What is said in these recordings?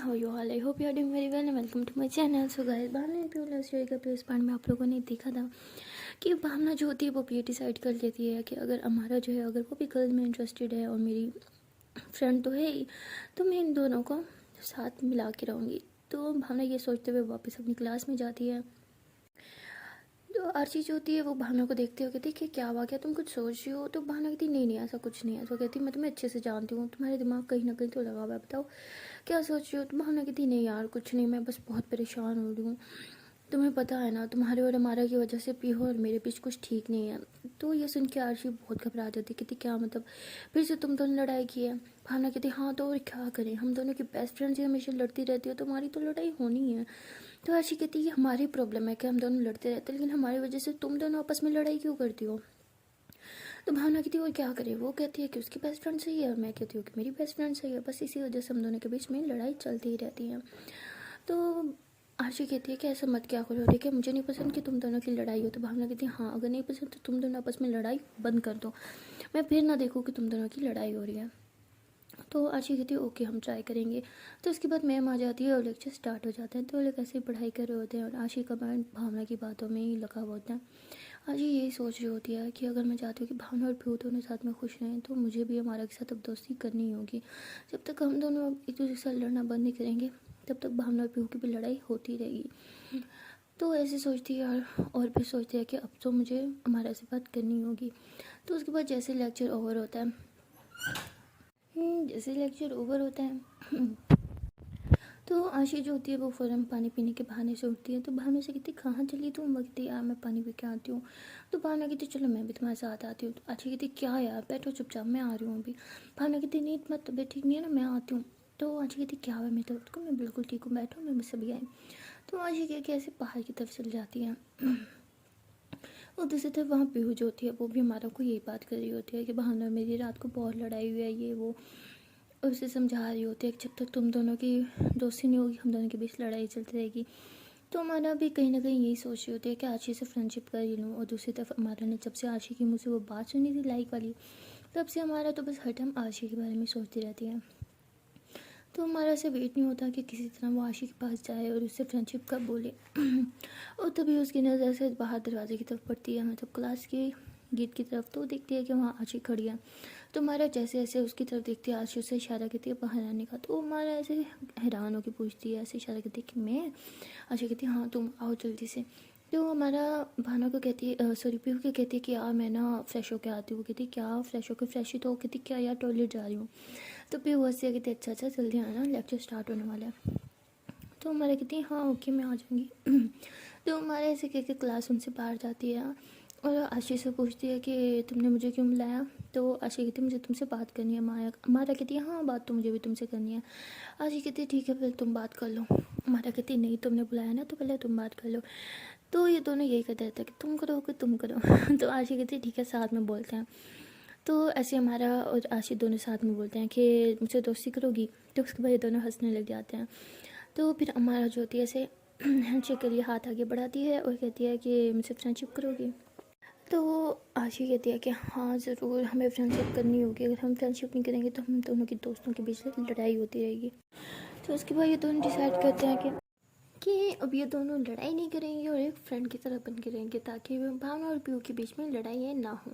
how you all? I hope you are doing very well and welcome to my channel. So guys, भावना एक love story का place part में आप लोगों ने देखा था कि भावना जो होती है वो ये डिसाइड कर लेती है कि अगर हमारा जो है अगर वो भी गर्ल में इंटरेस्टेड है और मेरी फ्रेंड तो है ही, तो मैं इन दोनों को साथ मिला के रहूँगी। तो भावना ये सोचते हुए वापस अपनी क्लास में जाती है। तो आरची जो होती है वो भावना को देखते हो कहती है कि क्या हुआ, क्या तुम कुछ सोच रही हो? तो भावना कहती नहीं नहीं ऐसा कुछ नहीं है। तो कहती मैं तुम्हें अच्छे से जानती हूँ, तुम्हारे दिमाग कहीं ना कहीं तो लगा हुआ है, बताओ क्या सोच रही हो? तो भावना कहती नहीं यार कुछ नहीं, मैं बस बहुत परेशान हो रही हूँ। तुम्हें पता है ना, तुम्हारे और हमारा की वजह से पीहू और मेरे बीच कुछ ठीक नहीं है। तो ये सुन के आरची बहुत घबरा जाती, कहती क्या मतलब फिर से तुम दोनों लड़ाई की है? भावना कहती हाँ तो और क्या करें, हम दोनों की बेस्ट फ्रेंड्स ही हमेशा लड़ती रहती हो, तुम्हारी तो लड़ाई होनी है। तो आरची कहती है ये हमारी प्रॉब्लम है कि हम दोनों लड़ते रहते हैं, लेकिन हमारी वजह से तुम दोनों आपस में लड़ाई क्यों करती हो? तो भावना कहती है वो क्या करे, वो कहती है कि उसकी बेस्ट फ्रेंड सही है और मैं कहती हूँ कि मेरी बेस्ट फ्रेंड सही है, बस इसी वजह से हम दोनों के बीच में लड़ाई चलती ही रहती है। तो आरची कहती है कि ऐसा मत क्या करो, ठीक है मुझे नहीं पसंद कि तुम दोनों की लड़ाई हो। तो भावना कहती है हाँ अगर नहीं पसंद तो तुम दोनों आपस में लड़ाई बंद कर दो, मैं फिर ना देखूँ कि तुम दोनों की लड़ाई हो रही है। तो आरची कहती है ओके हम ट्राई करेंगे। तो उसके बाद मैम आ जाती है और लेक्चर स्टार्ट हो जाता है। तो वो लोग ऐसे ही पढ़ाई कर रहे होते हैं और आरची का माइंड भावना की बातों में ही लगा हुआ होता है। आरची यही सोच रही होती है कि अगर मैं चाहती हूँ कि भावना और पीहू दोनों साथ में खुश रहें तो मुझे भी हमारा के साथ अब दोस्ती करनी होगी। जब तक हम दोनों एक दूसरे के साथ लड़ना बंद नहीं करेंगे तब तक भावना और पीहू की भी लड़ाई होती रहेगी। तो ऐसे सोचती है और फिर सोचती है कि अब तो मुझे हमारा से बात करनी होगी। तो उसके बाद जैसे लेक्चर ओवर होता है तो आशी जो होती है वो फ़ौरन पानी पीने के बहाने से उठती है। तो भावना से कहती कहाँ चली तुम? वो कहती यार मैं पानी पी के आती हूँ। तो भावना कहती चलो मैं भी तुम्हारे साथ आती हूँ। तो आशी कहती क्या यार बैठो चुपचाप, मैं आ रही हूँ अभी। भावना कहती नहीं तुम्हारी तबीयत ठीक नहीं है ना, मैं आती हूँ। तो आशी कहती क्या हुआ मेरी तबीयत को? मैं बिल्कुल ठीक हूँ, बैठो मैं मुझसे भी आई। तो आशी क्या कि ऐसे बाहर की तरफ चल जाती है। और दूसरी तरफ वहाँ पीहू जो होती है वो भी हमारा को यही बात कर रही होती है कि भावना मेरी रात को बहुत लड़ाई हुई है ये वो, और उसे समझा रही होती है कि जब तक तुम दोनों की दोस्ती नहीं होगी हम दोनों के बीच लड़ाई चलती रहेगी। तो हमारा भी कहीं ना कहीं यही सोच रही होती है कि आशी से फ्रेंडशिप कर ही लूँ। और दूसरी तरफ हमारा ने जब से आशी की मुझसे वो बात सुनी थी लाइक वाली, तब से हमारा तो बस हर टाइम आशी के बारे में सोचती रहती है। तो हमारा ऐसे वेट नहीं होता कि किसी तरह वो आशी के पास जाए और उससे फ्रेंडशिप का बोले। और तभी उसकी नज़र से बाहर दरवाजे की तरफ पड़ती है, मतलब क्लास के गेट की तरफ। तो देखती है कि वहाँ आशी खड़ी है। तो हमारा जैसे ऐसे उसकी तरफ देखती है, आशी उससे इशारा करती है बाहर आने का। तो हमारा ऐसे हैरान होकर पूछती है, ऐसे इशारा करती है कि मैं? आशी कहती है हाँ तुम आओ जल्दी से। तो हमारा भावना को कहती है सॉरी पीहू को कहती है कि यार मैं ना फ्रेश होकर आती हूँ। कहती क्या फ्रेश होकर? फ्रेश ही तो कहती क्या यार टॉयलेट जा रही हूँ। तो पीहू हंसी है कहती अच्छा अच्छा जल्दी आना लेक्चर स्टार्ट होने वाला है। तो हमारा कहती है हाँ ओके मैं आ जाऊँगी। तो हमारे ऐसे कह के क्लासरूम से बाहर जाती है और आशी से पूछती है कि तुमने मुझे क्यों बुलाया? तो आशी कहती है मुझे तुमसे बात करनी है। माया हमारा कहती है हाँ बात तो मुझे भी तुमसे करनी है। आशी कहती है ठीक है फिर तुम बात कर लो। हमारा कहती है नहीं तुमने बुलाया ना तो पहले तुम बात कर लो। तो ये दोनों यही कहते रहते हैं कि तुम करो कि तुम करो। तो आशी कहती है ठीक है साथ में बोलते हैं। तो ऐसे हमारा और आशी दोनों साथ में बोलते हैं कि मुझसे दोस्ती करोगी? तो उसके बाद ये दोनों हंसने लग जाते हैं। तो फिर हमारा जो होती है ऐसे हैंडशेक के लिए हाथ आगे बढ़ाती है और कहती है कि मुझसे फ्रेंडशिप करोगी? तो आशी कहती है कि हाँ ज़रूर हमें फ्रेंडशिप करनी होगी, अगर हम फ्रेंडशिप नहीं करेंगे तो हम दोनों की दोस्तों के बीच लड़ाई होती रहेगी। तो उसके बाद ये दोनों डिसाइड करते हैं कि अब ये दोनों लड़ाई नहीं करेंगे और एक फ्रेंड की तरह बन के रहेंगे ताकि भावना और पीहू के बीच में लड़ाई ना हो।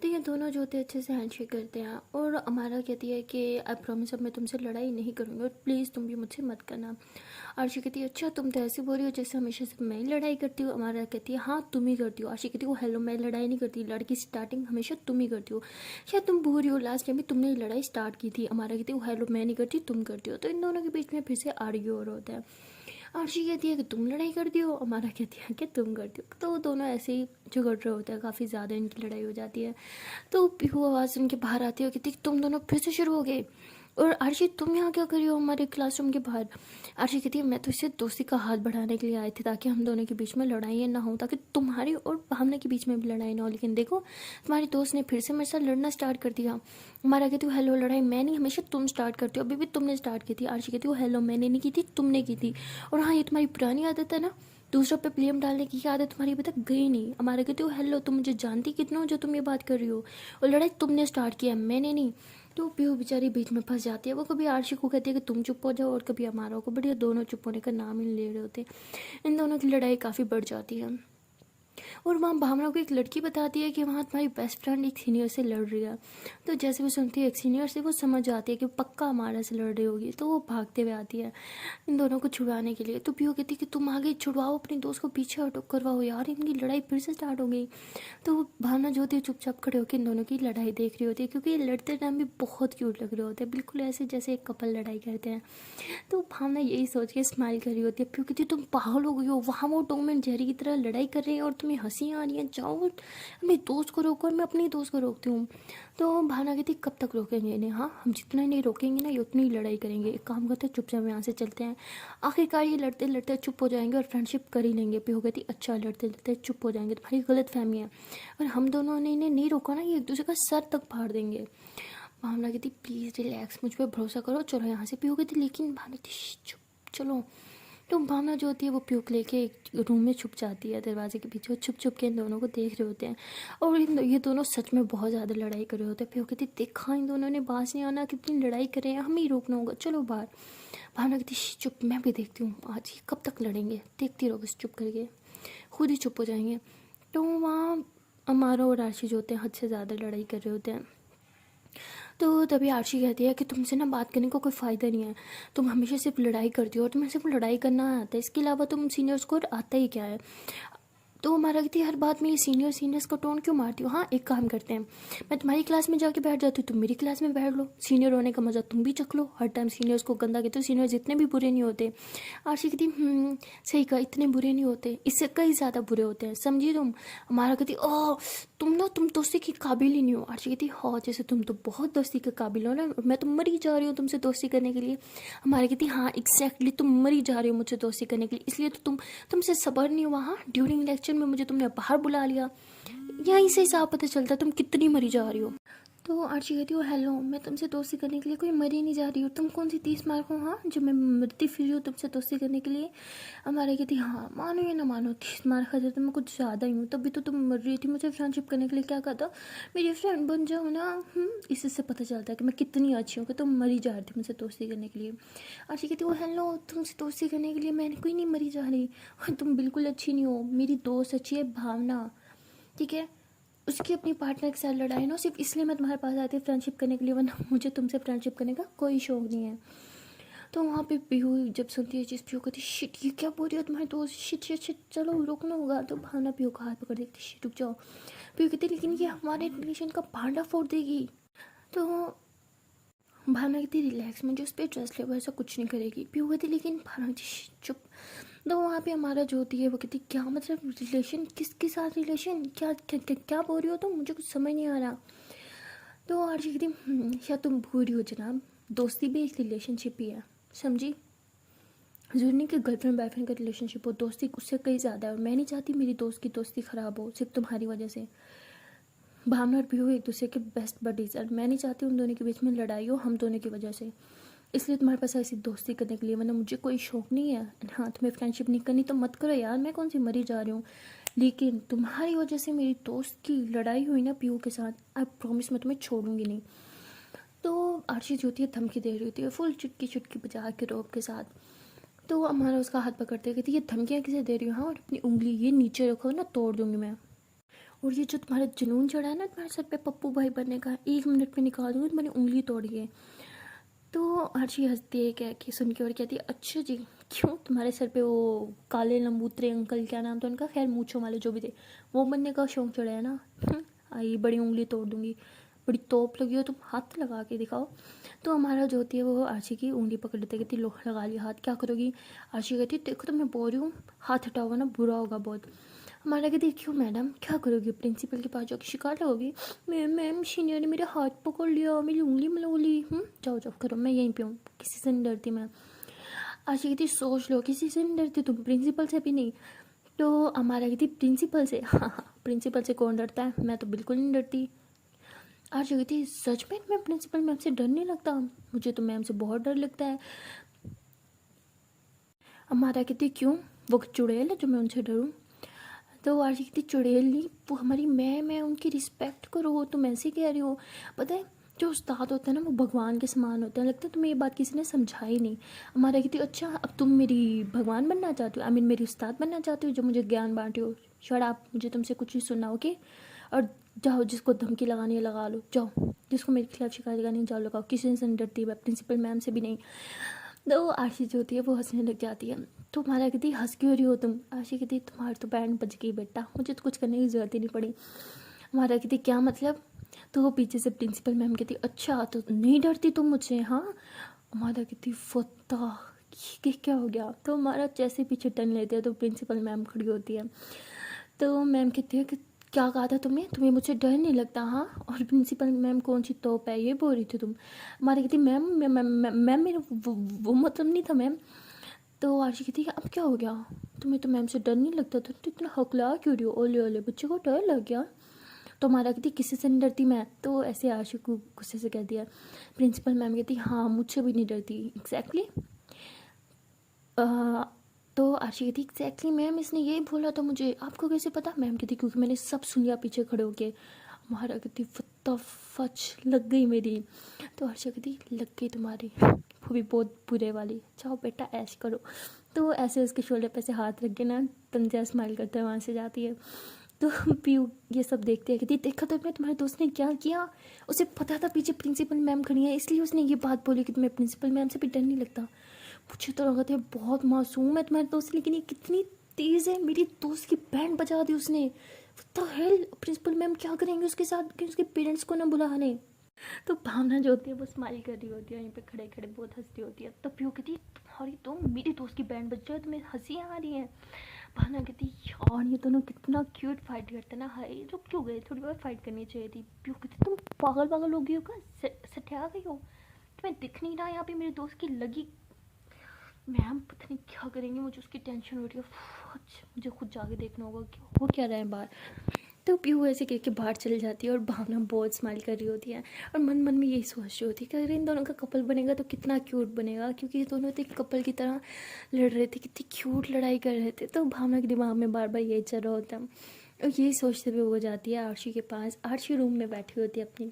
तो ये दोनों जो होते हैं अच्छे से हैंडशेक करते हैं और हमारा कहती है कि आई प्रॉमिस अब मैं तुमसे लड़ाई नहीं करूँगी और प्लीज़ तुम भी मुझसे मत करना। आरशी कहती है अच्छा तुम तो ऐसे बोल रही हो जैसे हमेशा से मैं ही लड़ाई करती हूँ। हमारा कहती है हाँ तुम ही करती हो। आरशी कहती है हेलो मैं लड़ाई नहीं करती, लड़की स्टार्टिंग हमेशा तुम ही करती हो, शायद तुम भूल रही हो लास्ट टाइम भी तुमने लड़ाई स्टार्ट की थी। हमारा कहती है हेलो मैं नहीं करती तुम करती हो। तो इन दोनों के बीच में फिर से आर्ग्यू और होता है। आरशी कहती है कि तुम लड़ाई करती हो, हमारा कहती है कि तुम करती हो। तो दोनों ऐसे ही झगड़ रहे होते हैं, काफ़ी ज़्यादा इनकी लड़ाई हो जाती है। तो पीहू आवाज़ सुन के बाहर आती है, कहती तुम दोनों फिर से शुरू हो गए और आरशी तुम यहाँ क्या कर रही हो हमारे क्लासरूम के बाहर? आरशी कहती है मैं तो इससे दोस्ती का हाथ बढ़ाने के लिए आई थी ताकि हम दोनों के बीच में लड़ाई ना हो, ताकि तुम्हारी और भावना के बीच में भी लड़ाई ना हो। लेकिन देखो तुम्हारी दोस्त ने फिर से मेरे साथ लड़ना स्टार्ट कर दिया। हमारा कहती हूँ हेलो लड़ाई मैं नहीं, हमेशा तुम स्टार्ट करती हो, अभी भी तुमने स्टार्ट की थी। आरशी कहती हूँ हेलो मैंने नहीं की थी तुमने की थी। और हाँ ये तुम्हारी पुरानी आदत है ना, दूसरों पे ब्लेम डालने की आदत तुम्हारी अभी तक गई नहीं। हमारा कहते हो हेलो तुम मुझे जानती कितना हो जो तुम ये बात कर रही हो, और लड़ाई तुमने स्टार्ट किया मैंने नहीं। तो पीहू बेचारी बीच में फंस जाती है। वो कभी आरशी को कहती है कि तुम चुप हो जाओ, और कभी अमारा को, बट ये दोनों चुप होने का नाम ही नहीं ले रहे होते। इन दोनों की लड़ाई काफ़ी बढ़ जाती है। और वहाँ भावना को एक लड़की बताती है कि वहाँ तुम्हारी बेस्ट फ्रेंड एक सीनियर से लड़ रही है। तो जैसे वो सुनती है एक सीनियर से, वो समझ जाती है कि पक्का हमारा से लड़ रही होगी, तो वो भागते हुए आती है इन दोनों को छुड़वाने के लिए। तो पीहू कहती है कि तुम आगे छुड़वाओ अपने दोस्त को, पीछे हटो, करवाओ यार, इनकी लड़ाई फिर से स्टार्ट हो गई। तो भावना जो होती है चुपचाप खड़े होकर इन दोनों की लड़ाई देख रही होती है, क्योंकि ये लड़ते टाइम भी बहुत क्यूट लग रहे होते हैं, बिल्कुल ऐसे जैसे एक कपल लड़ाई करते हैं। तो भावना यही सोच के स्माइल कर रही होती है। क्योंकि तुम पागल हो गई हो, वहाँ वो टॉम एंड जेरी की तरह लड़ाई कर रहे हैं और तुम्हें हंसी आ रही है, जाओ अपने दोस्त को रोको। और मैं अपनी दोस्त को रोकती हूँ। तो भावना कहती कब तक रोकेंगे इन्हें, हाँ हम जितना नहीं रोकेंगे ना, ये उतनी ही लड़ाई करेंगे। एक काम करते हैं, चुपचाप यहाँ से चलते हैं। आखिरकार ये लड़ते लड़ते चुप हो जाएंगे और फ्रेंडशिप कर ही लेंगे। पीहू कहती अच्छा, लड़ते लड़ते चुप हो जाएंगे, तुम्हारी गलत फहमी है, और हम दोनों ने इन्हें नहीं रोका ना, ये एक दूसरे का सर तक फाड़ देंगे। भावना कहती प्लीज़ रिलैक्स, मुझ पर भरोसा करो, चलो यहाँ से। पीहू कहती लेकिन भावना कहती चुप, चलो। तो भावना जो होती है वो प्यूक लेके एक रूम में छुप जाती है दरवाजे के पीछे, और छुप छुप के इन दोनों को देख रहे होते हैं। और ये दोनों सच में बहुत ज़्यादा लड़ाई कर रहे होते हैं। प्यूक कहती देखा इन दोनों ने बाज नहीं आना, कितनी लड़ाई कर रहे हैं, हमें ही रोकना होगा, चलो बाहर। भावना कहती चुप, मैं भी देखती हूँ आज ये कब तक लड़ेंगे, देखती रहो बस, चुप करके खुद ही चुप हो जाएंगे। तो वहाँ अमारा और आरशी जो होते हैं हद से ज़्यादा लड़ाई कर रहे होते हैं। तो तभी आरशी कहती है कि तुमसे ना बात करने का कोई फ़ायदा नहीं है, तुम हमेशा सिर्फ लड़ाई करती हो, और तुम्हें सिर्फ लड़ाई करना आता है, इसके अलावा तुम सीनियर्स को आता ही क्या है। तो हमारा कहती है हर बात में ये सीनियर्स का टोन क्यों मारती हो। हाँ एक काम करते हैं, मैं तुम्हारी क्लास में जाके बैठ जाती हूँ, तुम मेरी क्लास में बैठ लो, सीनियर होने का मज़ा तुम भी चख लो। हर टाइम सीनियर्स को गंदा कहते हो, सीनियर्स इतने भी बुरे नहीं होते। आरशी कहती सही कहा, इतने बुरे नहीं होते, इससे कई ज़्यादा बुरे होते हैं, समझी तुम। हमारा कहती ओह तुम दोस्ती के काबिल ही नहीं हो। आरशी कहती हाँ जैसे तुम तो बहुत दोस्ती के काबिल हो ना, मैं तो मरी जा रही हूँ तुमसे दोस्ती करने के लिए। हमारी कहती हाँ एग्जैक्टली, तुम मरी जा रही हो मुझसे दोस्ती करने के लिए, इसलिए तो तुमसे सब्र नहीं हुआ। हाँ ड्यूरिंग लेक्चर में मुझे तुमने बाहर बुला लिया, यहीं से हिसाब पता चलता है तुम कितनी मरी जा रही हो। तो आरची कहती हो हेलो, मैं तुमसे दोस्ती करने के लिए कोई मरी नहीं जा रही हूँ, तुम कौन सी 30 मार्क हो हाँ जो मैं मरती फिर हूँ तुमसे दोस्ती करने के लिए। हमारे कहती हाँ मानो या ना मानो 30 मार्क खा जाते, मैं कुछ ज़्यादा ही हूँ, तभी तो तुम मर रही थी मुझे फ्रेंडशिप करने के लिए, क्या कहता मेरी फ्रेंड बन जाओ ना। इससे पता चलता है कि मैं कितनी अच्छी हूँ कि तुम मरी जा रही थी मुझसे दोस्ती करने के लिए। आरची कहती हो हेलो, तुमसे दोस्ती करने के लिए मैंने कोई नहीं मरी जा रही, तुम बिल्कुल अच्छी नहीं हो, मेरी दोस्त अच्छी है भावना, ठीक है, उसकी अपनी पार्टनर के साथ लड़ाई ना, सिर्फ इसलिए मैं तुम्हारे पास आती हूँ फ्रेंडशिप करने के लिए, वरना मुझे तुमसे फ्रेंडशिप करने का कोई शौक नहीं है। तो वहाँ पे पीहू जब सुनती है चीज़, पीहू कहती शिट ये क्या बोल रही हो तुम्हारे दोस्त, शिट शिट शिट चलो रोकना होगा। तो भावना पीहू का हाथ पकड़ देती शिट रुक जाओ। पीहू कहती लेकिन ये हमारे रिलेशन का भांडा फोड़ देगी। तो भावना कहती रिलैक्स, मुझे उस पर ट्रस्ट ले, वो ऐसा कुछ नहीं करेगी। पीहू कहती लेकिन भावना चुप। तो वहाँ पे हमारा जो होती है वो कहती क्या मतलब रिलेशन, किसके साथ रिलेशन, क्या क्या क्या, क्या बोल रही हो तुम, मुझे कुछ समझ नहीं आ रहा। तो आरजी कहती शायद तुम भूल रही हो जनाब, दोस्ती भी एक रिलेशनशिप ही है, समझी, जरूरी नहीं कि गर्लफ्रेंड बॉयफ्रेंड का रिलेशनशिप हो, दोस्ती उससे कहीं ज़्यादा है। और मैं नहीं चाहती मेरी दोस्त की दोस्ती ख़राब हो सिर्फ तुम्हारी वजह से। भावना और पीहू एक दूसरे के बेस्ट बडीज, और मैं नहीं चाहती उन दोनों के बीच में लड़ाई हो हम दोनों की वजह से, इसलिए तुम्हारे पास ऐसी दोस्ती करने के लिए, वरना मुझे कोई शौक नहीं है। हाँ तुम्हें फ्रेंडशिप नहीं करनी तो मत करो यार, मैं कौन सी मरी जा रही हूँ, लेकिन तुम्हारी वजह से मेरी दोस्त की लड़ाई हुई ना पीहू के साथ, आई प्रॉमिस मैं तुम्हें छोड़ूंगी नहीं। तो आरची जो होती है धमकी दे रही होती है फुल चुटकी चुटकी बजा के रोब के साथ। तो हमारा उसका हाथ पकड़ते कहती ये धमकियाँ किसे दे रही हो, हाँ और अपनी उंगली ये नीचे रखो ना तोड़ दूंगी मैं, और ये जो तुम्हारा जुनून चढ़ा है ना तुम्हारे सर पे पप्पू भाई बनने का, 1 मिनट में निकाल दूंगी, तुम्हारी उंगली तोड़ी है। तो हर्षी हंसती है क्या कि सुन के, और कहती है अच्छा जी क्यों, तुम्हारे सर पे वो काले लंबूतरे अंकल क्या नाम था उनका, खैर मूंछों वाले जो भी थे, वो बनने का शौक चढ़ा है ना। आई बड़ी उंगली तोड़ दूंगी, बड़ी तोप लगी हो तुम, हाथ लगा के दिखाओ। तो हमारा जो होती है वो आरशी की उंगली पकड़ लेते, कहती लो लगा लिया हाथ, क्या करोगी। आरशी कहती देखो तो मैं बोल रही हूँ हाथ हटाओगे ना बुरा होगा बहुत। हमारा कहती क्यों मैडम क्या करोगी, प्रिंसिपल के पास जाकर शिकायत लगोगी, मैम सीनियर ने मेरे हाथ पकड़ लिया, मेरी उंगली मलो ली। जाओ जाओ करो, मैं यहीं पे हूँ, किसी से नहीं डरती मैं। आशी कहती सोच लो किसी से नहीं डरती तुम, प्रिंसिपल से भी नहीं। तो हमारा कहती प्रिंसिपल से, हाँ हाँ प्रिंसिपल से कौन डरता है, मैं तो बिल्कुल नहीं डरती। आज कहती सच में मैं प्रिंसिपल मैम से डर नहीं लगता, मुझे तो मैम से बहुत डर लगता है। हमारा कहती क्यों, वो चुड़ैल है जो मैं उनसे डरूँ। तो आरजी कहती चुड़ैल नहीं वो हमारी मैं उनकी रिस्पेक्ट करो, तुम ऐसे कह रही हो। पता है जो उस्ताद होते हैं ना वो भगवान के समान होते हैं। लगता है तुम्हें ये बात किसी ने समझाई नहीं। हमारा कहती अच्छा अब तुम मेरी भगवान बनना चाहती हो, आई मीन मेरी उस्ताद बनना चाहती हो जो मुझे ज्ञान बांटे हो। शट अप, मुझे तुमसे कुछ नहीं सुनना, ओके। और जाओ, जिसको धमकी लगानी है लगा लो, जाओ। जिसको मेरे खिलाफ शिकायत करनी है जाओ लगाओ, किसी से नहीं डरती मैं, प्रिंसिपल मैम से भी नहीं। तो आशी जो होती है वो हंसने लग जाती है। तो हमारा कहती हंस क्यों रही हो तुम? आशी कहती तुम्हारी तो बैंड बज गई बेटा, मुझे तो कुछ करने की जरूरत ही नहीं पड़ी। हमारा कहती क्या मतलब? तो वो पीछे से प्रिंसिपल मैम कहती अच्छा तो नहीं डरती तुम मुझसे, हाँ? हमारा कहती फत्ता कि क्या हो गया? तो हमारा जैसे पीछे टर्न लेते हैं तो प्रिंसिपल मैम खड़ी होती है। तो मैम कहती है कि क्या कहा था तुम्हें, तुम्हें मुझसे डर नहीं लगता, हाँ? और प्रिंसिपल मैम कौन सी तोप है ये बोल रही थी तुम? हमारी कहती मैम मैम मेरा वो मतलब नहीं था मैम। तो आरशी कहती है अब क्या हो गया, तुम्हें तो मैम से डर नहीं लगता था तो इतना हकला क्यों रही हो? ओले ओले बच्चे को डर लग गया। तो हमारा कहती किसी से नहीं डरती मैं, तो ऐसे आरशी को गुस्से से कह दिया। प्रिंसिपल मैम कहती हाँ मुझसे भी नहीं डरती, एग्जैक्टली। तो आशी कहती एग्जैक्टली मैम इसने यही बोला था मुझे, आपको कैसे पता? मैम कहती क्योंकि मैंने सब सुन लिया पीछे खड़े होके। हमारा कहती फत्ता फच लग गई मेरी। तो आशा कहती लग गई तुम्हारी, वो भी बहुत बुरे वाली, जाओ बेटा ऐश करो। तो ऐसे उसके शोल्डर पे से हाथ रख के ना तंजिया स्माइल करते हुए वहाँ से जाती है। तो पीयू ये सब देखते हैं, कहती देखा तो मैं तुम्हारे दोस्त ने क्या किया, उसे पता था पीछे प्रिंसिपल मैम खड़ी है इसलिए उसने ये बात बोली कि तुम्हें प्रिंसिपल मैम से भी डर नहीं लगता। मुझे तो लगा था बहुत मासूम है तुम्हारे दोस्त, लेकिन ये कितनी तेज़ है, मेरी दोस्त की बैंड बजा दी उसने। तो हेल प्रिंसिपल मैम क्या करेंगे उसके साथ कि उसके पेरेंट्स को ना बुलाने। तो भावना जो होती है वो स्माइल कर रही होती है, वहीं पे खड़े खड़े बहुत हंसती होती है। तब प्यो कहती तुम्हारी तो मेरी दोस्त की बैंड बज जाए तुम्हें हंसी आ रही है। भावना कहती यार ये दोनों कितना क्यूट फाइट करते ना, हाय रुक क्यों गए, थोड़ी बहुत फाइट करनी चाहिए थी। प्यो कहती तुम पागल पागल हो गई हो क्या, सठिया गई हो, तुम्हें दिख नहीं रहा यहाँ पे मेरे दोस्त की लगी। मैम पता नहीं क्या करेंगे, मुझे उसकी टेंशन हो रही है, मुझे खुद जाके देखना होगा कि हो क्या रहा है बाहर। तो पीहू ऐसे कह के बाहर चली जाती है और भावना बहुत स्माइल कर रही होती है और मन मन में यही सोच रही होती है कि अगर इन दोनों का कपल बनेगा तो कितना क्यूट बनेगा, क्योंकि ये दोनों तो एक कपल की तरह लड़ रहे थे, कितनी क्यूट लड़ाई कर रहे थे। तो भावना के दिमाग में बार बार यही चल रहा होता है और यही सोचते हुए वो जाती है आरशी के पास। आरशी रूम में बैठी होती है अपनी,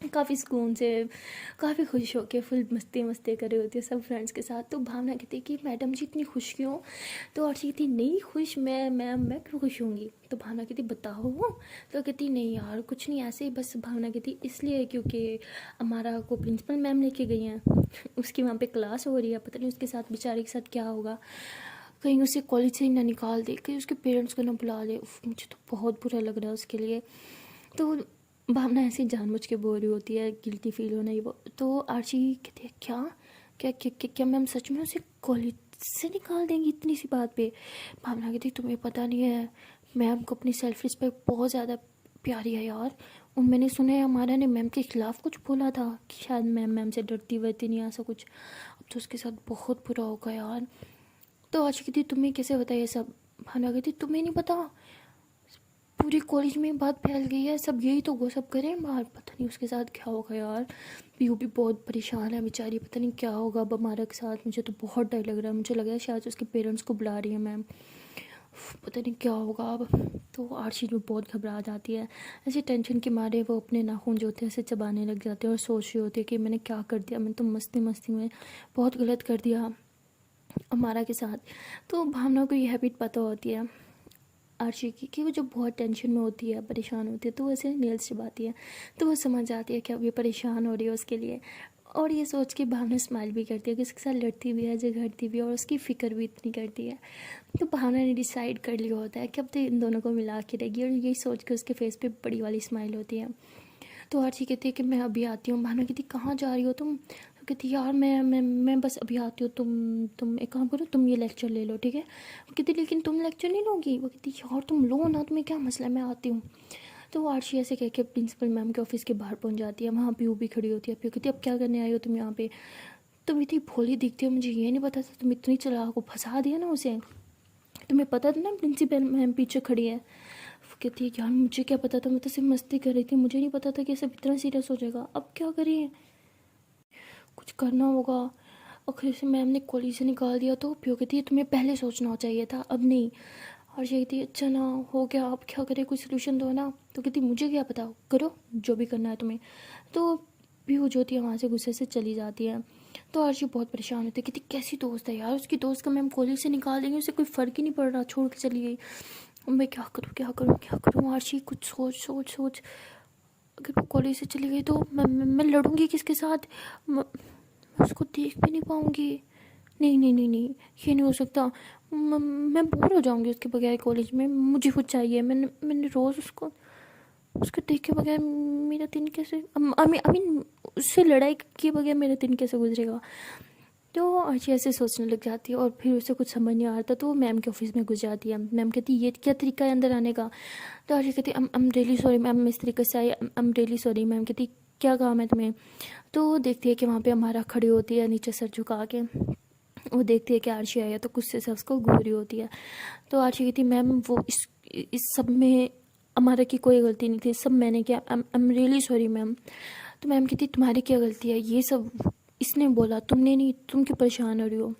काफ़ी सुकून से, काफ़ी खुश होके फुल मस्ती मस्ती कर रही होती है सब फ्रेंड्स के साथ। तो भावना कहती है कि मैडम जी इतनी खुश क्यों? तो अर्शी कहती नहीं खुश मैं क्यों खुश होंगी? तो भावना कहती बताओ। तो कहती नहीं यार कुछ नहीं ऐसे ही बस। भावना कहती इसलिए क्योंकि हमारा को प्रिंसिपल मैम लेके गई हैं, उसकी वहाँ पे क्लास हो रही है, पता नहीं उसके साथ बेचारे के साथ क्या होगा, कहीं उसे कॉलेज से ही ना निकाल दे, कहीं उसके पेरेंट्स को ना बुला ले। मुझे तो बहुत बुरा लग रहा है उसके लिए। तो भावना ऐसे जानबूझ के बोल रही होती है, गिल्टी फील होना ये वो। तो आर्ची कहती है क्या क्या क्या क्या, क्या मैम सच में उसे कॉलेज से निकाल देंगी इतनी सी बात पे? भावना कहती तुम्हें पता नहीं है, मैम को अपनी सेल्फ रिस्पेक्ट बहुत ज़्यादा प्यारी है यार। और मैंने सुना है हमारा ने मैम के खिलाफ कुछ बोला था कि शायद मैम से डरती वरती नहीं ऐसा कुछ। अब तो उसके साथ बहुत बुरा होगा यार। तो आर्ची कहती तुम्हें कैसे पता ये सब? भावना कहती तुम्हें नहीं पता, पूरे कॉलेज में बात फैल गई है, सब यही तो गोसप करें बाहर, पता नहीं उसके साथ क्या होगा यार। पीयू भी बहुत परेशान है बेचारी, पता नहीं क्या होगा अब हमारा के साथ। मुझे तो बहुत डर लग रहा है, मुझे लग रहा है शायद उसके पेरेंट्स को बुला रही है मैम, पता नहीं क्या होगा अब। तो आरशी जो बहुत घबरा जाती है, ऐसे टेंशन के मारे वो अपने नाखून जो होते हैं ऐसे चबाने लग जाते हैं और सोच रही होती है कि मैंने क्या कर दिया, मैंने तो मस्ती मस्ती में बहुत गलत कर दिया हमारा के साथ। तो भावना को ये हैबिट पता होती है आरशी की कि वो जब बहुत टेंशन में होती है, परेशान होती है, तो वो ऐसे नेल्स चबाती है। तो वो समझ जाती है कि अब ये परेशान हो रही है उसके लिए। और ये सोच के भावना स्माइल भी करती है कि उसके साथ लड़ती भी है, झगड़ती भी है और उसकी फ़िक्र भी इतनी करती है। तो भावना ने डिसाइड कर लिया होता है कि अब तो इन दोनों को मिला के रहेगी, और यही सोच के उसके फेस पे बड़ी वाली स्माइल होती है। तो आरची कहती है कि मैं अभी आती हूँ। भावना कहती कहाँ जा रही हो तुम? तो कहती यार मैं बस अभी आती हूँ, तुम एक काम करो, तुम ये लेक्चर ले लो ठीक है? वो कहती लेकिन तुम लेक्चर नहीं लोगी? वो कहती यार तुम लो ना, तुम्हें क्या मसला है, मैं आती हूँ। तो आरशी ऐसे कह के प्रिंसिपल मैम के ऑफिस के बाहर पहुँच जाती है। वहाँ पीयू भी खड़ी होती है। पीयू कहती अब क्या करने आई हो तुम यहाँ पे? तुम इतनी भोली दिखती हो, मुझे ये नहीं पता था तुम इतनी चालाक हो, फंसा दिया ना उसे, तुम्हें पता था ना प्रिंसिपल मैम पीछे खड़ी है। वो कहती है यार मुझे क्या पता था, मैं तो सिर्फ मस्ती कर रही थी, मुझे नहीं पता था कि सब इतना सीरियस हो जाएगा, अब क्या करिए, कुछ करना होगा। आखिर से मैम ने कॉलेज से निकाल दिया। तो प्यो कहती है तुम्हें पहले सोचना चाहिए था, अब नहीं। और ये कहती है अच्छा ना हो गया, अब क्या करें, कोई सोल्यूशन दो ना। तो कहती मुझे क्या पता, करो जो भी करना है तुम्हें। तो पीहू जो होती है वहाँ से गुस्से से चली जाती है। तो अर्शी बहुत परेशान होती है, कहती कैसी दोस्त है यार, उसकी दोस्त का मैम कॉलेज से निकाल देंगे, उसे कोई फ़र्क ही नहीं पड़ रहा, छोड़ के चली गई। मैं क्या करूँ क्या करूँ क्या करूँ अर्शी, कुछ सोच सोच सोच। अगर वो कॉलेज से चली गई तो मैं लड़ूंगी किसके साथ, मैं उसको देख भी नहीं पाऊँगी। नहीं नहीं नहीं नहीं, ये नहीं हो सकता। मैं बोर हो जाऊंगी उसके बगैर कॉलेज में, मुझे वो चाहिए। मैंने रोज़ उसको उसको देख के बगैर मेरा दिन कैसे, आई मीन उससे लड़ाई किए बगैर मेरा दिन कैसे गुजरेगा। तो अर्ची ऐसे सोचने लग जाती है और फिर उसे कुछ समझ नहीं आता, तो वो मैम के ऑफिस में घुस जाती है। मैम कहती है ये क्या तरीका है अंदर आने का। तो अर्ची कहती है I am really sorry ma'am, इस तरीके से I, I am really sorry. Ma'am कहती क्या काम है तुम्हें। तो वो देखती है कि वहाँ पे हमारा खड़ी होती है नीचे सर झुका के। वो देखती है कि आरशी आई है तो गुस्से से उसको घूर रही होती है। तो आरशी कहती मैम वो इस सब में हमारा की कोई गलती नहीं थी, सब मैंने किया, आई एम रियली सॉरी मैम। तो मैम कहती तुम्हारी क्या गलती है, ये सब इसने बोला, तुमने नहीं, तुम क्यों परेशान हो रही हो,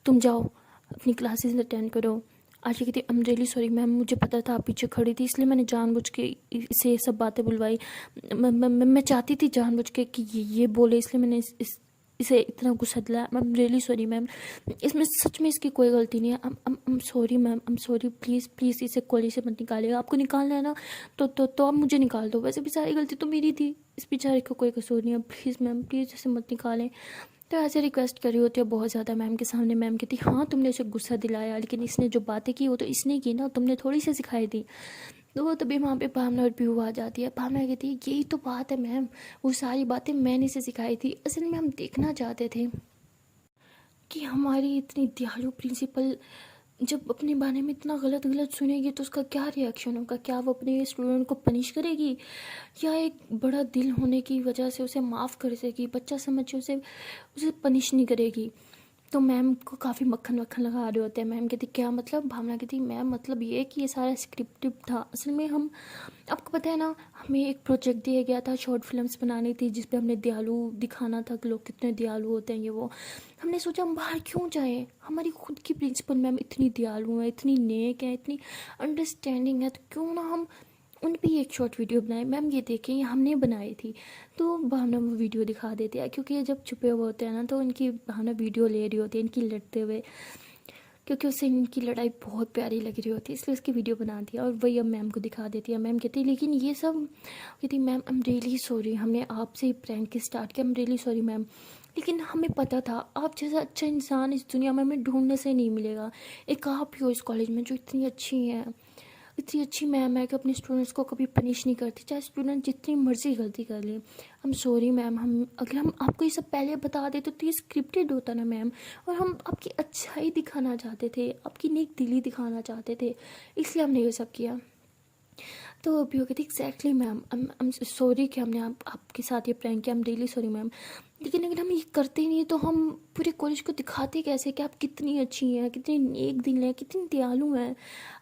तुम जाओ अपनी क्लासेस अटेंड करो। आरशी कहती आई एम रियली सॉरी मैम, मुझे पता था आप पीछे खड़ी थी, इसलिए मैंने जानबूझ के इसे सब बातें बुलवाई। मैं चाहती थी जानबूझ के कि ये बोले, इसलिए मैंने इसे इतना गुस्सा दिलाया। मैम रियली सॉरी मैम, इसमें सच में इसकी कोई गलती नहीं है। I'm sorry ma'am, I am sorry, please please इसे कॉलेज से मत निकालिएगा, आपको निकालना है ना तो आप मुझे निकाल दो, वैसे भी सारी गलती तो मेरी थी, इस बेचारे का कोई कसूर नहीं है, प्लीज़ मैम प्लीज़ इसे मत निकालें। तो ऐसे रिक्वेस्ट करी होती है बहुत ज़्यादा मैम के सामने। मैम कहती हाँ तुमने उसे गुस्सा दिलाया, लेकिन इसने जो बातें की वो तो इसने की ना, तुमने थोड़ी सी सिखाई थी। तो तभी वहाँ पे भावना और पीहू आ जाती है। भावना कहती है यही तो बात है मैम, वो सारी बातें मैंने से सिखाई थी, असल में हम देखना चाहते थे कि हमारी इतनी दयालु प्रिंसिपल जब अपने बारे में इतना गलत गलत सुनेगी तो उसका क्या रिएक्शन होगा, क्या वो अपने स्टूडेंट को पनिश करेगी या एक बड़ा दिल होने की वजह से उसे माफ़ कर देगी, बच्चा समझ के उसे उसे पनिश नहीं करेगी। तो मैम को काफ़ी मक्खन वक्खन लगा रहे होते हैं। मैम कहती क्या मतलब। भावना कहती मैम मतलब ये कि ये सारा स्क्रिप्टिव था, असल में हम, आपको पता है ना, हमें एक प्रोजेक्ट दिया गया था, शॉर्ट फिल्म्स बनानी थी जिस पे हमने दयालु दिखाना था कि लोग कितने दयालु होते हैं ये वो। हमने सोचा हम बाहर क्यों जाएं, हमारी खुद की प्रिंसिपल मैम इतनी दयालु है, इतनी नेक है, इतनी अंडरस्टैंडिंग है, तो क्यों ना हम उन पे एक शॉर्ट वीडियो बनाए। मैम ये देखें ये हमने बनाई थी। तो भावना वो वीडियो दिखा देती है, क्योंकि ये जब छुपे हुए होते हैं ना तो इनकी भावना वीडियो ले रही होती है इनकी लड़ते हुए, क्योंकि उससे इनकी लड़ाई बहुत प्यारी लग रही होती है, इसलिए उसकी वीडियो बना दिया और वही अब मैम को दिखा देती है। मैम कहती है लेकिन ये सब, कहती ma'am I am really sorry, हमने आपसे ही प्रैंक स्टार्ट किया, आई एम रियली सॉरी मैम, लेकिन हमें पता था आप जैसा अच्छा इंसान इस दुनिया में हमें ढूंढने से नहीं मिलेगा। एक आप ही हो इस कॉलेज में जो इतनी अच्छी हैं, इतनी अच्छी मैम है कि अपने स्टूडेंट्स को कभी पनिश नहीं करती, चाहे स्टूडेंट जितनी मर्जी गलती कर ले। हम सॉरी मैम, हम अगर हम आपको ये सब पहले बता देते तो ये स्क्रिप्टेड होता ना मैम, और हम आपकी अच्छाई दिखाना चाहते थे, आपकी नेक दिली दिखाना चाहते थे, इसलिए हमने ये सब किया। तो अभी हो गई थी exactly ma'am, I am sorry कि हमने आपके साथ ये प्रैंक किया, आई एम रियली सॉरी मैम, लेकिन अगर हम ये करते नहीं तो हम पूरे कॉलेज को दिखाते कैसे कि आप कितनी अच्छी हैं, कितनी नेक दिल हैं, कितनी दयालु हैं।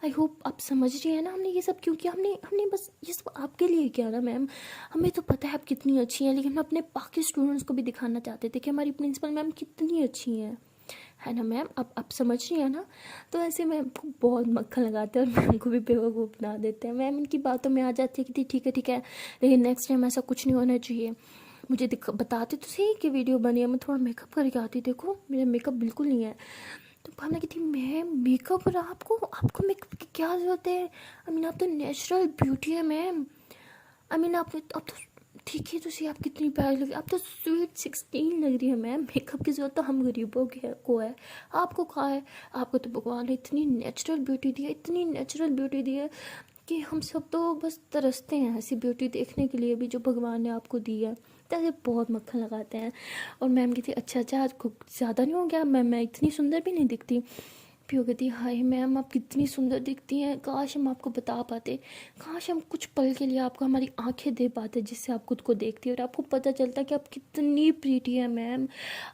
आई होप आप समझ रही हैं ना हमने ये सब क्यों किया। हमने हमने बस ये सब आपके लिए किया ना मैम, हमें तो पता है आप कितनी अच्छी हैं, लेकिन हम अपने बाकी स्टूडेंट्स को भी दिखाना चाहते थे कि हमारी प्रिंसिपल मैम कितनी अच्छी हैं, है ना मैम, आप समझ रही हैं ना। तो ऐसे मैम को बहुत मक्खन लगाते हैं और मैम को भी बेवकूफ़ बना देते हैं। मैम इनकी बातों में आ जाती है कि ठीक है, लेकिन नेक्स्ट टाइम ऐसा कुछ नहीं होना चाहिए। मुझे बताते तो सही कि वीडियो बनी है, मैं थोड़ा मेकअप करके आती, देखो मेरा मेकअप बिल्कुल नहीं है। तो भावना कहती मैं मेकअप, और आपको मेकअप की क्या ज़रूरत है, आई मीन आप तो नेचुरल ब्यूटी है मैम, आई मीन आप तो ठीक है तो सही, आप कितनी प्यारी लग रही, आप तो स्वीट 16 लग रही है मैम, मेकअप की ज़रूरत तो हम गरीबों को है, आपको कहाँ है। आपको तो भगवान ने इतनी नेचुरल ब्यूटी दी है, इतनी नेचुरल ब्यूटी दी है कि हम सब तो बस तरसते हैं ऐसी ब्यूटी देखने के लिए भी जो भगवान ने आपको दी है। तो ऐसे बहुत मक्खन लगाते हैं। और मैम कहती अच्छा आज ज़्यादा नहीं हो गया मैम, मैं इतनी सुंदर भी नहीं दिखती। पीहू कहती हाय मैम आप कितनी सुंदर दिखती हैं, काश हम आपको बता पाते, काश हम कुछ पल के लिए आपको हमारी आंखें दे पाते जिससे आप खुद को देखती और आपको पता चलता कि आप कितनी प्रीटी है मैम।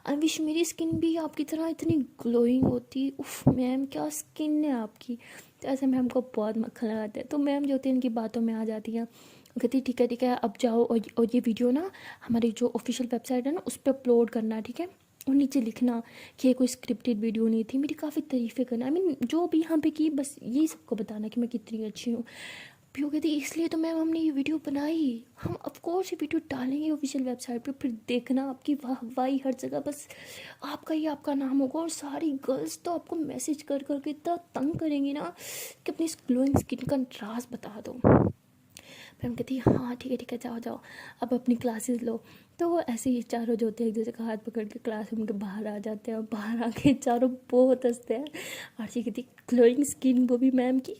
आई विश मेरी स्किन भी आपकी तरह इतनी ग्लोइंग होती। उफ मैम क्या स्किन है आपकी। तो ऐसे मैम को बहुत मक्खन लगाते हैं। तो मैम जो होती है इनकी बातों में आ जाती हैं, कहती ठीक है अब जाओ और ये वीडियो ना हमारी जो ऑफिशियल वेबसाइट है ना उस पर अपलोड करना, ठीक है, और नीचे लिखना कि ये कोई स्क्रिप्टेड वीडियो नहीं थी, मेरी काफ़ी तारीफ़ें करना, आई मीन जो भी यहाँ पे की बस यही सबको बताना कि मैं कितनी अच्छी हूँ। पीयू कहती इसलिए तो मैम हमने ये वीडियो बनाई, हम ऑफ कोर्स ये वीडियो डालेंगे ऑफिशियल वेबसाइट पे, फिर देखना आपकी वाहवाही हर जगह बस आपका ही आपका नाम होगा, और सारी गर्ल्स तो आपको मैसेज कर करके इतना तंग करेंगी ना कि अपनी इस ग्लोइंग स्किन का राज बता दो। फिर हम कहती हाँ ठीक है जाओ जाओ अब अपनी क्लासेस लो। तो वो ऐसे ही चारों जो होते हैं एक दूसरे का हाथ पकड़ के क्लासरूम के बाहर आ जाते हैं, और बाहर आके चारों बहुत हंसते हैं। आरची कहती ग्लोइंग स्किन वो भी मैम की।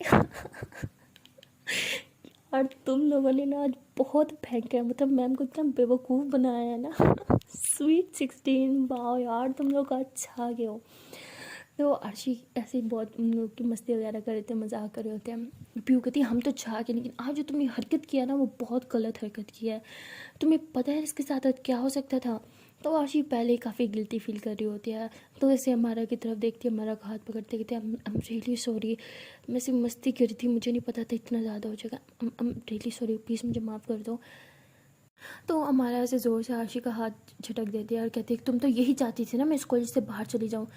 और तुम लोगों ने ना आज बहुत फेंका है, मतलब मैम को इतना बेवकूफ़ बनाया है ना। स्वीट 16 वाह यार तुम लोग आज छा गए हो। तो आरशी ऐसे ही बहुत उन लोग की मस्ती वगैरह कर रहे थे, मजाक कर रहे होते हैं। पीयू कहती हम तो छा के, लेकिन आज जो तुमने हरकत किया ना वो बहुत गलत हरकत किया है, तुम्हें पता है इसके साथ आज क्या हो सकता था। तो आरशी पहले ही काफ़ी गिल्टी फील कर रही होती है, तो ऐसे हमारा की तरफ देखती है, हमारा का हाथ पकड़ते कहते हैं आई एम रियली सॉरी, मैं सिर्फ मस्ती कर रही थी, मुझे नहीं पता था इतना ज़्यादा हो जाएगा, आई एम रियली सॉरी, प्लीज़ मुझे माफ़ कर दो। तो हमारा ऐसे ज़ोर से आरशी का हाथ झटक देती है और कहती है तुम तो यही चाहती थी ना मैं इस कॉलेज से बाहर चली जाऊँ।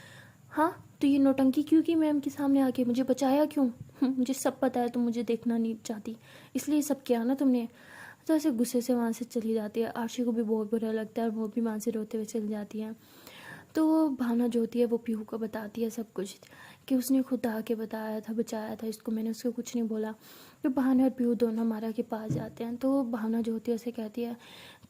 हाँ तो ये नौटंकी क्यों की मैम के सामने आके, मुझे बचाया क्यों? मुझे सब पता है तुम मुझे देखना नहीं चाहती, इसलिए सब किया ना तुमने। तो ऐसे गुस्से से वहाँ से चली जाती है। आरशी को भी बहुत बुरा लगता है और वो भी वहाँ से रोते हुए चली जाती है। तो भावना जो होती है वो पीहू को बताती है सब कुछ, कि उसने खुद आके बताया था, बचाया था इसको, मैंने उसको कुछ नहीं बोला। तो भावना और पीहू दोनों हमारा के पास जाते हैं। तो भावना जो होती है उसे कहती है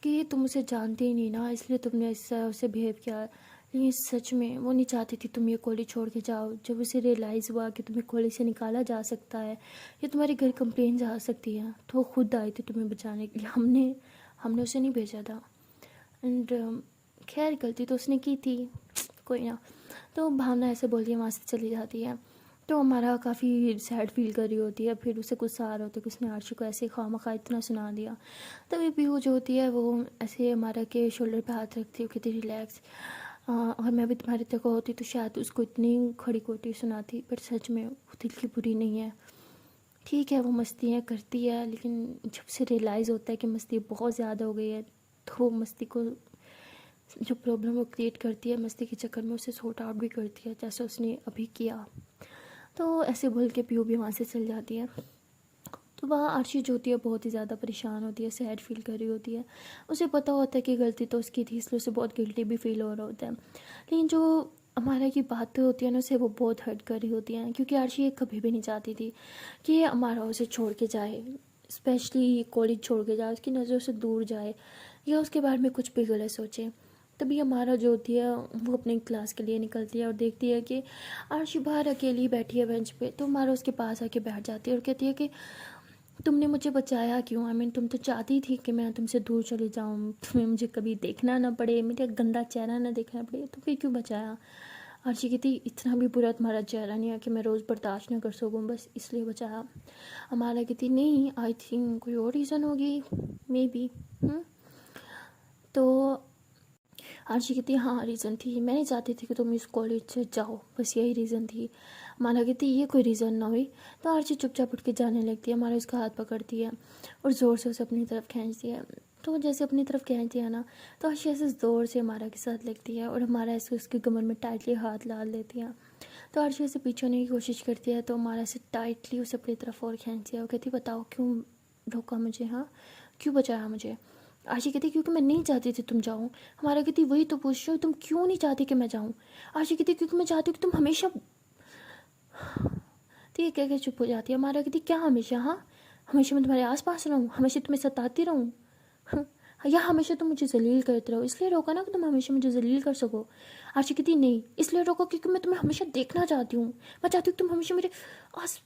कि तुम उसे जानती ही नहीं ना, इसलिए तुमने इससे उसे बिहेव किया, लेकिन सच में वो नहीं चाहती थी तुम ये कॉलेज छोड़ के जाओ। जब उसे रियलाइज़ हुआ कि तुम्हें कॉलेज से निकाला जा सकता है या तुम्हारे घर कंप्लेन जा सकती है, तो वो खुद आई थी तुम्हें बचाने के लिए। हमने उसे नहीं भेजा था। एंड खैर गलती तो उसने की थी, कोई ना। तो भावना ऐसे बोल के वहाँ से चली जाती है। तो हमारा काफ़ी सैड फील कर रही होती है, फिर उसे गुस्सा आ रहा होता है कि उसने आरशी को ऐसे खामखा इतना सुना दिया। तभी पीहू जो होती है वो ऐसे हमारा के शोल्डर पे हाथ रखती है, कहती रिलैक्स, और मैं भी तुम्हारी तरह होती तो शायद उसको इतनी खड़ी खोटी सुनाती, पर सच में वो दिल की बुरी नहीं है। ठीक है वो मस्तियाँ करती है, लेकिन जब से रियलाइज़ होता है कि मस्ती बहुत ज़्यादा हो गई है, तो वो मस्ती को जो प्रॉब्लम वो क्रिएट करती है मस्ती के चक्कर में, उसे सॉर्ट आउट भी करती है, जैसे उसने अभी किया। तो ऐसे बोल के पीयू भी वहाँ से चल जाती है। तो वहाँ आरशी जो होती है बहुत ही ज़्यादा परेशान होती है, सैड फील कर रही होती है। उसे पता होता है कि गलती तो उसकी थी, इसलिए उसे बहुत गिल्टी भी फील हो रहा होता है। लेकिन जो हमारा की बातें होती है ना, उसे वो बहुत हर्ट कर रही होती हैं, क्योंकि आरशी ये कभी भी नहीं चाहती थी कि हमारा उसे छोड़ के जाए, स्पेशली कॉलेज छोड़ के जाए, उसकी नज़रों से दूर जाए या उसके बारे में कुछ भी गलत सोचे। तभी हमारा जो होती है वो अपनी क्लास के लिए निकलती है और देखती है कि आरशी बाहर अकेली बैठी है बेंच पे। तो हमारा उसके पास आके बैठ जाती है और कहती है कि तुमने मुझे बचाया क्यों? आई मीन तुम तो चाहती थी कि मैं तुमसे दूर चली जाऊँ, तुम्हें मुझे कभी देखना ना पड़े, मेरा गंदा चेहरा ना देखना पड़े, तो फिर क्यों बचाया? आरशी कहती इतना भी बुरा तुम्हारा चेहरा नहीं है कि मैं रोज़ बर्दाश्त ना कर सकूँ, बस इसलिए बचाया। हमारा कहती नहीं, आई थिंक कोई और रीज़न होगी, मे बी। तो आरशी कहती हाँ रीज़न थी, मैं नहीं चाहती थी कि तुम इस कॉलेज से जाओ, बस यही रीज़न थी। माना कहती ये कोई रीज़न ना हुई। तो आरशी चुपचाप उठ के जाने लगती है, हमारा उसका हाथ पकड़ती है और ज़ोर से उसे अपनी तरफ खींचती है। तो जैसे अपनी तरफ खींचती है ना, तो आरशी ऐसे ज़ोर से हमारा के साथ लगती है और हमारा ऐसे उसके कमर में टाइटली हाथ डाल लेती है। तो आरशी उसे पीछे होने की कोशिश करती है, तो हमारा ऐसे टाइटली उसे अपनी तरफ और खींचती है और कहती बताओ क्यों रोका मुझे, हाँ क्यों बचाया मुझे? आशी कहती क्योंकि मैं नहीं चाहती थी तुम जाऊँ। हमारा कहती वही तो पूछ रही हो, तुम क्यों नहीं चाहती कि मैं जाऊँ? आशी कहती क्योंकि मैं चाहती हूँ कि तुम हमेशा। तो ये कह के चुप हो जाती है। हमारा कहती क्या हमेशा? हाँ हमेशा मैं तुम्हारे आस पास रहूँ, हमेशा तुम्हें सताती रहूँ, या हमेशा तुम मुझे जलील करते रहो, इसलिए रोका ना कि तुम हमेशा मुझे जलील कर सको। आशी कहती नहीं, इसलिए रोका क्योंकि मैं तुम्हें हमेशा देखना चाहती हूँ, मैं चाहती हूँ कि तुम हमेशा मेरे आस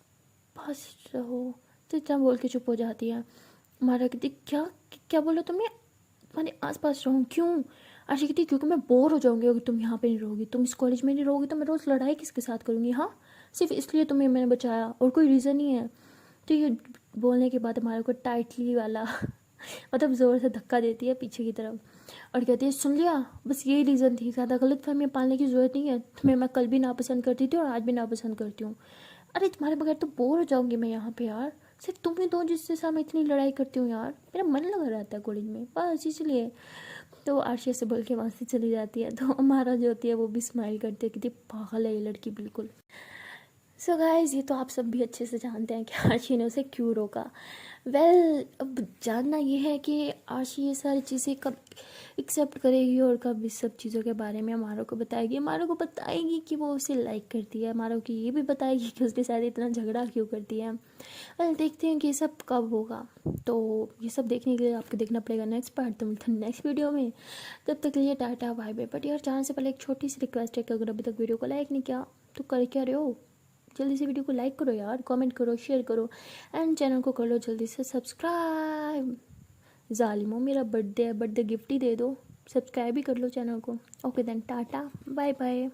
पास रहो। तो इतना बोल के चुप हो जाती है। हमारा कहती क्या क्या बोला तुमने? तुम्हारे आस पास रहूँ क्यों? आशी कहती क्योंकि मैं बोर हो जाऊँगी अगर तुम यहाँ पे नहीं रहोगी, तुम इस कॉलेज में नहीं रहोगी तो मैं रोज़ लड़ाई किसके साथ करूँगी? हाँ सिर्फ इसलिए तुम्हें मैंने बचाया और कोई रीज़न नहीं है। तो ये बोलने के बाद हमारे को टाइटली वाला मतलब ज़ोर से धक्का देती है पीछे की तरफ और कहती है सुन लिया, बस यही रीज़न थी, ज़्यादा गलत फहमी पालने की ज़रूरत नहीं है। तुम्हें मैं कल भी नापसंद करती थी और आज भी नापसंद करती हूँ। अरे तुम्हारे बगैर तो बोर हो जाऊँगी मैं यहाँ पे यार, सिर्फ तुम ही दो जिससे साथ मैं इतनी लड़ाई करती हूँ यार, मेरा मन लगा रहता है कॉलेज में, बस इसलिए। तो आरशी से बोल के वहाँ से चली जाती है। तो हमारा जो होती है वो भी स्माइल करती है, कितनी पागल है ये लड़की बिल्कुल। सो गाइस, ये तो आप सब भी अच्छे से जानते हैं कि आशी ने उसे क्यों रोका। अब जानना ये है कि आशी ये सारी चीज़ें कब एक्सेप्ट करेगी और कब इस सब चीज़ों के बारे में मारो को बताएगी। मारो को बताएगी कि वो उसे लाइक करती है, मारो की ये भी बताएगी कि उसके साथ इतना झगड़ा क्यों करती है। देखते हैं कि ये सब कब होगा। तो ये सब देखने के लिए आपको देखना पड़ेगा नेक्स्ट पार्ट। तो मिलते हैं नेक्स्ट वीडियो में, तब तक के लिए टाटा बाय बाय। बट यार, जाने से पहले एक छोटी सी रिक्वेस्ट है कि अगर अभी तक वीडियो को लाइक नहीं किया तो कर क्या रहे हो, जल्दी से वीडियो को लाइक करो यार, कमेंट करो, शेयर करो एंड चैनल को कर लो जल्दी से सब्सक्राइब। जालिमो, मेरा बर्थडे है, बर्थडे गिफ्ट ही दे दो, सब्सक्राइब ही कर लो चैनल को। Okay then, tata bye bye.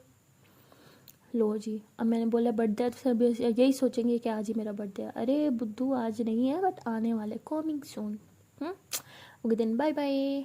लो जी, अब मैंने बोला बर्थडे है तो सब यही सोचेंगे कि आज ही मेरा बर्थडे है। अरे बुद्धू, आज नहीं है बट आने वाले, coming soon. Okay then, bye bye.